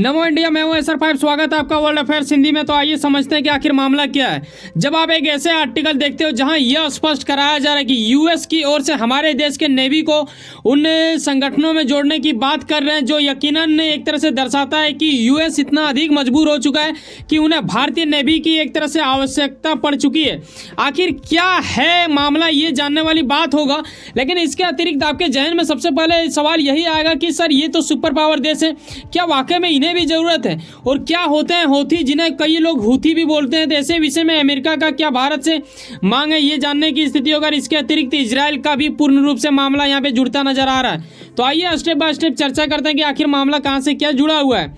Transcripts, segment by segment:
नमो India, मैं हूं SR5। स्वागत है आपका वर्ल्ड अफेयर्स हिंदी में। तो आइए समझते हैं कि आखिर मामला क्या है। जब आप एक ऐसे आर्टिकल देखते हो जहां यह स्पष्ट कराया जा रहा है कि यूएस की ओर से हमारे देश के नेवी को उन संगठनों में जोड़ने की बात कर रहे हैं, जो यकीनन एक तरह से दर्शाता है कि यूएस इतना अधिक मजबूर हो चुका है कि उन्हें भारतीय नेवी की एक तरह से आवश्यकता पड़ चुकी है। आखिर क्या है मामला, ये जानने वाली बात होगा। लेकिन इसके अतिरिक्त आपके जहन में सबसे पहले सवाल यही आएगा कि सर ये तो सुपर पावर देश है, क्या वाकई में इन्हें भी जरूरत है? और क्या होते हैं हौथी, जिन्हें कई लोग हूथी भी बोलते हैं? तो ऐसे विषय में अमेरिका का क्या भारत से मांग है, ये जानने की स्थिति होगा। इसके अतिरिक्त इजराइल का भी पूर्ण रूप से मामला यहाँ पे जुड़ता नजर आ रहा है। तो आइए स्टेप बाय स्टेप चर्चा करते हैं कि आखिर मामला कहाँ से क्या जुड़ा हुआ है।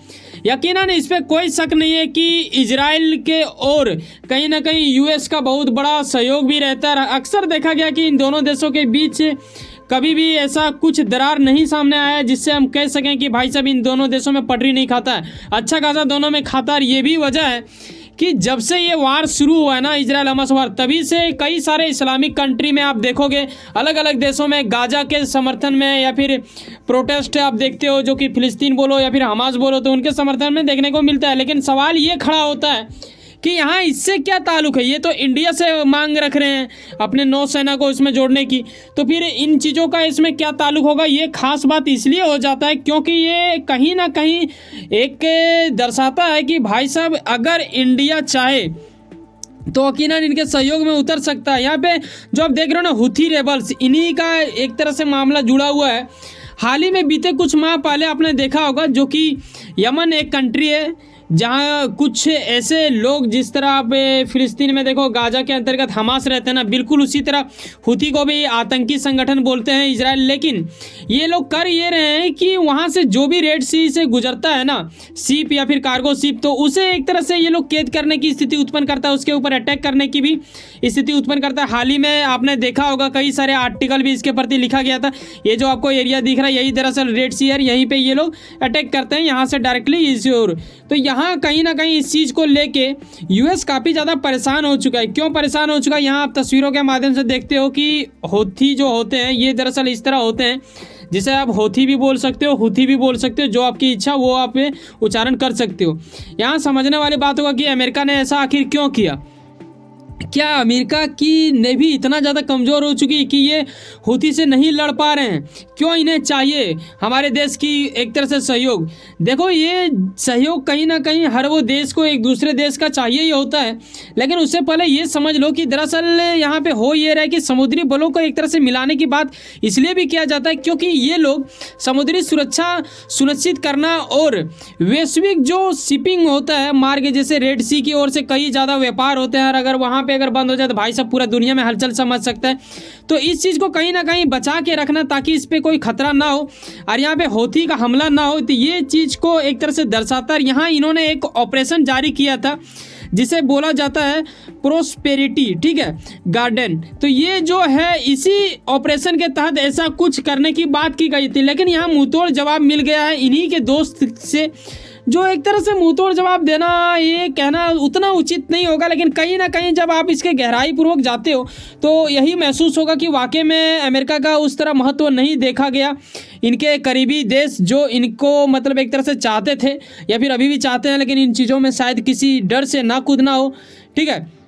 यकीनन इस पर कोई शक नहीं है कि इजराइल के और कहीं ना कहीं यूएस का बहुत बड़ा सहयोग भी रहता है। अक्सर देखा गया कि इन दोनों देशों के बीच कभी भी ऐसा कुछ दरार नहीं सामने आया जिससे हम कह सकें कि भाई साहब इन दोनों देशों में पटरी नहीं खाता है। अच्छा खासा दोनों में खाता है। ये भी वजह है कि जब से ये वार शुरू हुआ है ना, इजराइल हमास वार, तभी से कई सारे इस्लामिक कंट्री में आप देखोगे, अलग अलग देशों में गाजा के समर्थन में या फिर प्रोटेस्ट आप देखते हो, जो कि फिलिस्तीन बोलो या फिर हमास बोलो, तो उनके समर्थन में देखने को मिलता है। लेकिन सवाल ये खड़ा होता है कि यहाँ इससे क्या ताल्लुक है। ये तो इंडिया से मांग रख रहे हैं अपने नौसेना को इसमें जोड़ने की, तो फिर इन चीज़ों का इसमें क्या ताल्लुक होगा। ये खास बात इसलिए हो जाता है क्योंकि ये कहीं ना कहीं एक दर्शाता है कि भाई साहब अगर इंडिया चाहे तो यकीनन इनके सहयोग में उतर सकता है। यहाँ पे जो आप देख रहे हो ना, हुथी रेबल्स, इन्हीं का एक तरह से मामला जुड़ा हुआ है। हाल ही में बीते कुछ माह पहले आपने देखा होगा, जो कि यमन एक कंट्री है जहाँ कुछ ऐसे लोग, जिस तरह आप फिलिस्तीन में देखो गाजा के अंतर्गत हमास रहते हैं ना, बिल्कुल उसी तरह हुती को भी आतंकी संगठन बोलते हैं इजराइल। लेकिन ये लोग कर ये रहे हैं कि वहाँ से जो भी रेड सी से गुजरता है ना, शिप या फिर कार्गो शिप, तो उसे एक तरह से ये लोग कैद करने की स्थिति उत्पन्न करता है, उसके ऊपर अटैक करने की भी स्थिति उत्पन्न करता है। हाल ही में आपने देखा होगा कई सारे आर्टिकल भी इसके प्रति लिखा गया था। ये जो आपको एरिया दिख रहा है, यही दरअसल रेड सी है, यहीं पर ये लोग अटैक करते हैं यहाँ से डायरेक्टली इस ओर। तो यहाँ कहीं ना कहीं इस चीज़ को लेके यूएस काफ़ी ज़्यादा परेशान हो चुका है। क्यों परेशान हो चुका है, यहाँ आप तस्वीरों के माध्यम से देखते हो कि हौथी जो होते हैं ये दरअसल इस तरह होते हैं, जिसे आप हौथी भी बोल सकते हो, हुथी भी बोल सकते हो, जो आपकी इच्छा वो आप उच्चारण कर सकते हो। यहाँ समझने वाली बात होगा कि अमेरिका ने ऐसा आखिर क्यों किया। क्या अमेरिका की नेवी इतना ज़्यादा कमज़ोर हो चुकी कि ये हुती से नहीं लड़ पा रहे हैं? क्यों इन्हें चाहिए हमारे देश की एक तरह से सहयोग? देखो, ये सहयोग कहीं ना कहीं हर वो देश को एक दूसरे देश का चाहिए ही होता है। लेकिन उससे पहले ये समझ लो कि दरअसल यहाँ पे हो ये रहा है कि समुद्री बलों को एक तरह से मिलाने की बात इसलिए भी किया जाता है क्योंकि ये लोग समुद्री सुरक्षा सुनिश्चित करना और वैश्विक जो शिपिंग होता है मार्ग, जैसे रेड सी की ओर से कई ज़्यादा व्यापार होते हैं, और अगर वहाँ पे अगर बंद हो जाए तो भाई साहब पूरा दुनिया में हलचल समझ सकता है। तो इस चीज़ को कहीं ना कहीं बचा के रखना ताकि इस पे कोई खतरा ना हो और यहाँ पे हौथी का हमला ना हो, तो ये चीज़ को एक तरह से दर्शाता है। यहाँ इन्होंने एक ऑपरेशन जारी किया था जिसे बोला जाता है प्रोस्पेरिटी, ठीक है, गार्डन। तो ये जो है इसी ऑपरेशन के तहत ऐसा कुछ करने की बात की गई थी। लेकिन यहाँ मुंहतोड़ जवाब मिल गया है इन्हीं के दोस्त से, जो एक तरह से मुंहतोड़ जवाब देना, ये कहना उतना उचित नहीं होगा। लेकिन कहीं ना कहीं जब आप इसके गहराई पूर्वक जाते हो तो यही महसूस होगा कि वाकई में अमेरिका का उस तरह महत्व नहीं देखा गया। इनके करीबी देश जो इनको मतलब एक तरह से चाहते थे या फिर अभी भी चाहते हैं, लेकिन इन चीज़ों में शायद किसी डर से ना कूदना हो, ठीक है।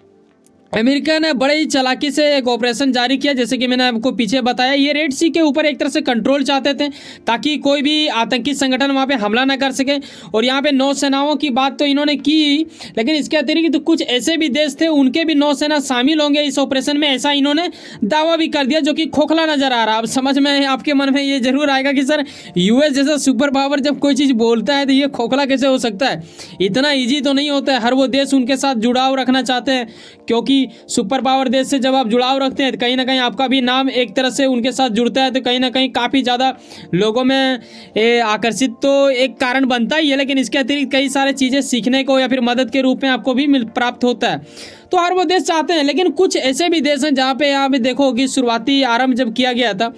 अमेरिका ने बड़े ही चालाकी से एक ऑपरेशन जारी किया, जैसे कि मैंने आपको पीछे बताया। ये रेड सी के ऊपर एक तरह से कंट्रोल चाहते थे ताकि कोई भी आतंकी संगठन वहाँ पे हमला ना कर सके। और यहाँ पे नौसेनाओं की बात तो इन्होंने की, लेकिन इसके अतिरिक्त तो कुछ ऐसे भी देश थे उनके भी नौसेना शामिल होंगे इस ऑपरेशन में, ऐसा इन्होंने दावा भी कर दिया, जो कि खोखला नजर आ रहा है। अब समझ में आपके मन में ये जरूर आएगा कि सर यूएस जैसा सुपर पावर जब कोई चीज़ बोलता है तो ये खोखला कैसे हो सकता है? इतना ईजी तो नहीं होता है। हर वो देश उनके साथ जुड़ाव रखना चाहते हैं, क्योंकि सुपर पावर देश से जब आप जुड़ाव रखते हैं तो कहीं ना कहीं आपका भी नाम एक तरह से उनके साथ जुड़ता है, तो कहीं ना कहीं काफ़ी ज़्यादा लोगों में आकर्षित तो एक कारण बनता ही है। लेकिन इसके अतिरिक्त कई सारे चीज़ें सीखने को या फिर मदद के रूप में आपको भी प्राप्त होता है। तो हर वो देश चाहते हैं, लेकिन कुछ ऐसे भी देश हैं जहाँ पे यहाँ पे देखो कि शुरुआती आरंभ जब किया गया था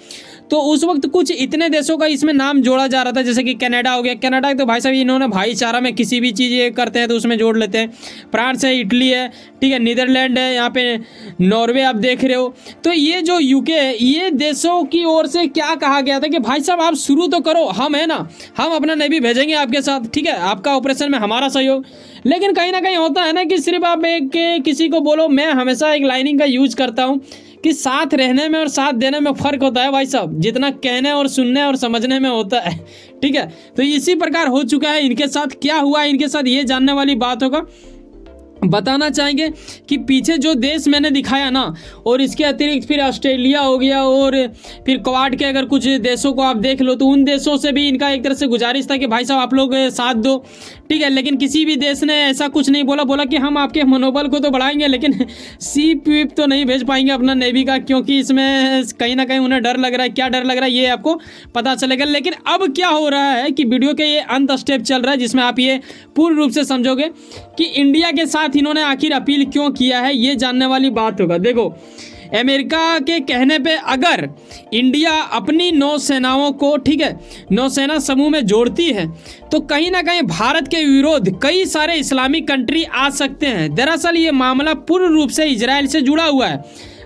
तो उस वक्त कुछ इतने देशों का इसमें नाम जोड़ा जा रहा था, जैसे कि कनाडा हो गया। कनाडा तो भाई साहब इन्होंने भाईचारा में किसी भी चीज़ ये करते हैं तो उसमें जोड़ लेते हैं। फ्रांस है, इटली है, ठीक है, नीदरलैंड है, यहाँ पे नॉर्वे आप देख रहे हो। तो ये जो यूके है, ये देशों की ओर से क्या कहा गया था कि भाई साहब आप शुरू तो करो, हम है ना, हम अपना नेवी भेजेंगे आपके साथ, ठीक है, आपका ऑपरेशन में हमारा सहयोग। लेकिन कहीं ना कहीं होता है ना कि सिर्फ आप एक किसी को बोलो, मैं हमेशा एक लाइनिंग का यूज करता हूँ कि साथ रहने में और साथ देने में फ़र्क होता है भाई साहब, जितना कहने और सुनने और समझने में होता है, ठीक है। तो इसी प्रकार हो चुका है इनके साथ। क्या हुआ इनके साथ ये जानने वाली बात होगा, बताना चाहेंगे कि पीछे जो देश मैंने दिखाया ना, और इसके अतिरिक्त फिर ऑस्ट्रेलिया हो गया और फिर क्वाड के अगर कुछ देशों को आप देख लो तो उन देशों से भी इनका एक तरह से गुजारिश था कि भाई साहब आप लोग साथ दो, ठीक है। लेकिन किसी भी देश ने ऐसा कुछ नहीं बोला, बोला कि हम आपके मनोबल को तो बढ़ाएंगे लेकिन सीप वीप तो नहीं भेज पाएंगे अपना नेवी का, क्योंकि इसमें कहीं ना कहीं उन्हें डर लग रहा है। क्या डर लग रहा है ये आपको पता चलेगा। लेकिन अब क्या हो रहा है कि वीडियो के ये अंत स्टेप चल रहा है जिसमें आप ये पूर्ण रूप से समझोगे कि इंडिया के साथ इन्होंने आखिर अपील क्यों किया है, ये जानने वाली बात होगा। देखो, अमेरिका के कहने पे अगर इंडिया अपनी नौसेनाओं को, ठीक है, नौसेना समूह में जोड़ती है तो कहीं ना कहीं भारत के विरोध कई सारे इस्लामिक कंट्री आ सकते हैं। दरअसल ये मामला पूर्ण रूप से इजराइल से जुड़ा हुआ है।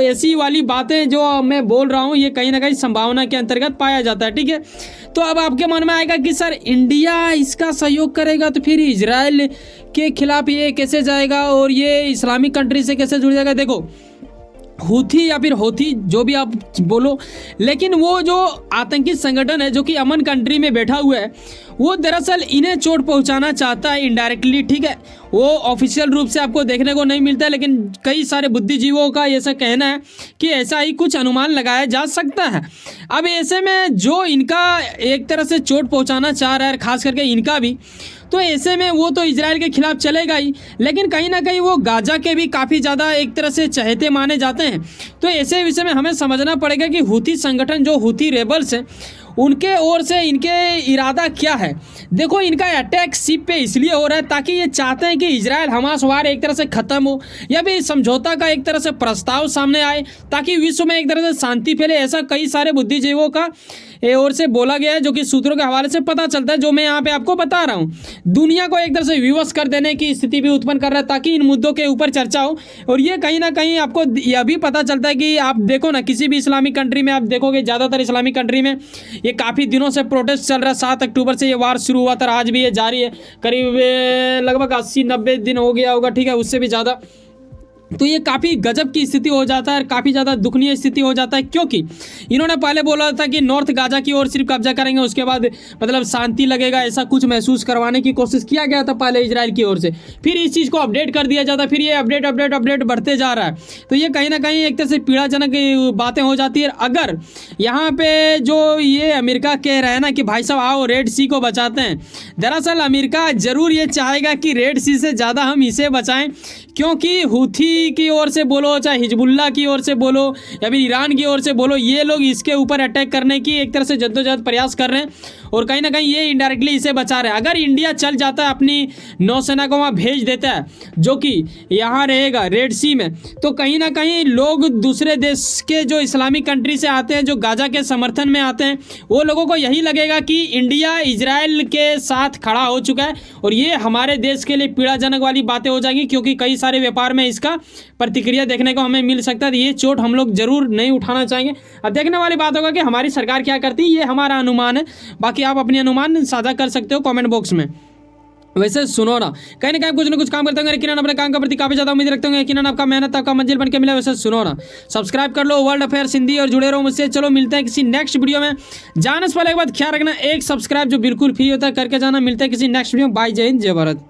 ऐसी वाली बातें जो मैं बोल रहा हूँ ये कहीं ना कहीं संभावना के अंतर्गत पाया जाता है, ठीक है। तो अब आपके मन में आएगा कि सर इंडिया इसका सहयोग करेगा तो फिर इजराइल के खिलाफ ये कैसे जाएगा और ये इस्लामिक कंट्री से कैसे जुड़ जाएगा। देखो, हूथी या फिर होथी जो भी आप बोलो, लेकिन वो जो आतंकी संगठन है जो कि अमन कंट्री में बैठा हुआ है, वो दरअसल इन्हें चोट पहुंचाना चाहता है इनडायरेक्टली, ठीक है। वो ऑफिशियल रूप से आपको देखने को नहीं मिलता है, लेकिन कई सारे बुद्धिजीवों का ऐसा कहना है कि ऐसा ही कुछ अनुमान लगाया जा सकता है। अब ऐसे में जो इनका एक तरह से चोट पहुंचाना चाह रहा है, खास करके इनका भी, तो ऐसे में वो तो इजराइल के खिलाफ चलेगा ही, लेकिन कहीं ना कहीं वो गाजा के भी काफ़ी ज़्यादा एक तरह से चहेते माने जाते हैं। तो ऐसे विषय में हमें समझना पड़ेगा कि हूथी संगठन, जो हूथी रेबल्स हैं, उनके ओर से इनके इरादा क्या है। देखो, इनका अटैक शिप पे इसलिए हो रहा है ताकि ये चाहते हैं कि इजराइल हमास वार एक तरह से ख़त्म हो, या फिर समझौता का एक तरह से प्रस्ताव सामने आए ताकि विश्व में एक तरह से शांति फैले। ऐसा कई सारे बुद्धिजीवों का ओर से बोला गया है, जो कि सूत्रों के हवाले से पता चलता है, जो मैं यहाँ पे आपको बता रहा हूँ। दुनिया को एक तरह से विवश कर देने की स्थिति भी उत्पन्न कर रहा है ताकि इन मुद्दों के ऊपर चर्चा हो। और ये कहीं ना कहीं आपको यह भी पता चलता है कि आप देखो ना, किसी भी इस्लामिक कंट्री में आप देखोगे, ज़्यादातर इस्लामिक कंट्री में ये काफ़ी दिनों से प्रोटेस्ट चल रहा है। 7 अक्टूबर से ये वार शुरू हुआ था, आज भी ये जारी है। करीब लगभग 80-90 दिन हो गया होगा, ठीक है, उससे भी ज़्यादा। तो ये काफ़ी गजब की स्थिति हो जाता है, काफ़ी ज़्यादा दुखनीय स्थिति हो जाता है, क्योंकि इन्होंने पहले बोला था कि नॉर्थ गाजा की ओर सिर्फ कब्जा करेंगे, उसके बाद मतलब शांति लगेगा, ऐसा कुछ महसूस करवाने की कोशिश किया गया था पहले इजराइल की ओर से। फिर इस चीज़ को अपडेट कर दिया जाता है, फिर ये अपडेट बढ़ते जा रहा है। तो ये कहीं ना कहीं एक तरह से पीड़ाजनक बातें हो जाती है। अगर यहाँ पे जो ये अमेरिका कह रहे हैं ना कि भाई साहब आओ रेड सी को बचाते हैं, दरअसल अमेरिका ज़रूर ये चाहेगा कि रेड सी से ज़्यादा हम इसे बचाएँ, क्योंकि हूथी की ओर से बोलो, चाहे हिजबुल्ला की ओर से बोलो या फिर ईरान की ओर से बोलो, ये लोग इसके ऊपर अटैक करने की एक तरह से जद्दोजहद प्रयास कर रहे हैं और कहीं ना कहीं ये इनडायरेक्टली इसे बचा रहे हैं। अगर इंडिया चल जाता है, अपनी नौसेना को वहाँ भेज देता है जो कि यहाँ रहेगा रेड सी में, तो कहीं ना कहीं लोग दूसरे देश के जो इस्लामिक कंट्री से आते हैं, जो गाजा के समर्थन में आते हैं, वो लोगों को यही लगेगा कि इंडिया इजराइल के साथ खड़ा हो चुका है और ये हमारे देश के लिए पीड़ाजनक वाली बातें हो जाएंगी, क्योंकि कई सारे व्यापार में इसका प्रतिक्रिया देखने को हमें मिल सकता है। ये चोट हम लोग जरूर नहीं उठाना चाहेंगे। अब देखने वाली बात होगा कि हमारी सरकार क्या करती है, ये हमारा अनुमान है। बाकी आप अपने अनुमान साझा कर सकते हो कमेंट बॉक्स में। वैसे सुनो ना, कहीं ना कहीं कुछ ना कुछ काम करते होंगे, यकीनन अपने काम के प्रति काफ़ी ज़्यादा उम्मीद रखते होंगे, यकीनन आपका मेहनत आपका मंजिल बन के मिला। वैसे सुनो ना, सब्सक्राइब कर लो वर्ल्ड अफेयर्स हिंदी और जुड़े रहो मुझसे। चलो मिलते हैं किसी नेक्स्ट वीडियो में। जाने से पहले एक बात ख्याल रखना, एक सब्सक्राइब जो बिल्कुल फ्री होता है करके जाना। मिलते हैं किसी नेक्स्ट वीडियो में। बाय, जय हिंद, जय भारत।